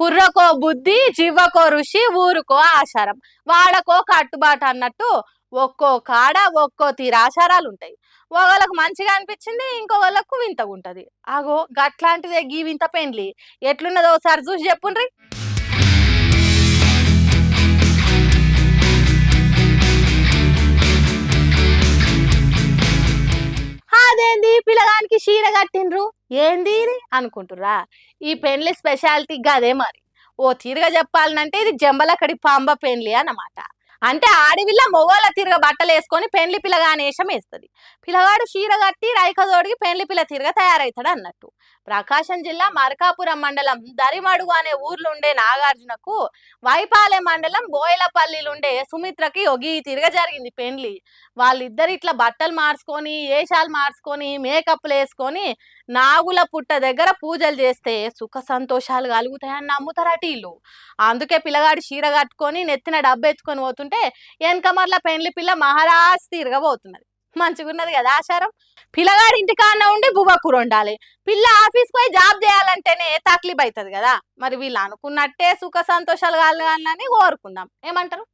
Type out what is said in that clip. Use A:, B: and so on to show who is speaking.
A: పుర్రకో బుద్ధి జివ్వకో ఋషి ఊరుకో ఆచారం వాడకో కట్టుబాటు అన్నట్టు ఒక్కో కాడ ఒక్కో తీరు ఆచారాలు ఉంటాయి. ఒకళ్ళకు మంచిగా అనిపించింది ఇంకొకళ్ళకు వింతగా ఉంటది. ఆగో గట్లాంటిదే గీ వింత పెండ్లి ఎట్లున్నదో ఒకసారి చూసి చెప్పుండ్రి. అదేంది పిల్లగానికి చీర కట్టిండ్రు ఏంది ఇది అనుకుంటుర్రా? ఈ పెండ్లి స్పెషాలిటీ గదే మరి. ఓ తీరుగా చెప్పాలనంటే ఇది జంబలకడి పాంబ పెండ్లి అన్నమాట. అంటే ఆడవిల్ల మొగోళ్ళ తీరుగా బట్టలు వేసుకొని పెండ్లి పిల్లగాని వేషం వేస్తుంది. పిల్లగాడు చీర కట్టి రైకదోడికి పెండ్లి పిల్ల తీరుగా తయారవుతాడు అన్నట్టు. ప్రకాశం జిల్లా మరకాపురం మండలం దరిమడుగు అనే ఊర్లో ఉండే నాగార్జునకు వైపాలెం మండలం బోయలపల్లిలుండే సుమిత్రకి ఒగి తీరుగా జరిగింది పెండ్లి. వాళ్ళిద్దరు ఇట్లా బట్టలు మార్చుకొని ఏషాలు మార్చుకొని మేకప్లు వేసుకొని నాగుల పుట్ట దగ్గర పూజలు చేస్తే సుఖ సంతోషాలు కలుగుతాయని నమ్ముతారట వీళ్ళు. అందుకే పిల్లగాడు చీర కట్టుకొని నెత్తిన డబ్బెత్తుకొని పోతుంటే వెనకమర్ల పెండ్లి పిల్ల మహారాజ్ తీరుగా పోతున్నది. మంచిగున్నది కదా ఆచారం. పిల్లగాడి ఇంటికాడ ఉండి బువ్వ కూర ఉండాలి, పిల్ల ఆఫీస్కి పోయి జాబ్ చేయాలంటేనే తక్లీఫ్ అవుతుంది కదా. మరి వీళ్ళు అనుకున్నట్టే సుఖ సంతోషాలు కలగాలని కోరుకుందాం. ఏమంటారు?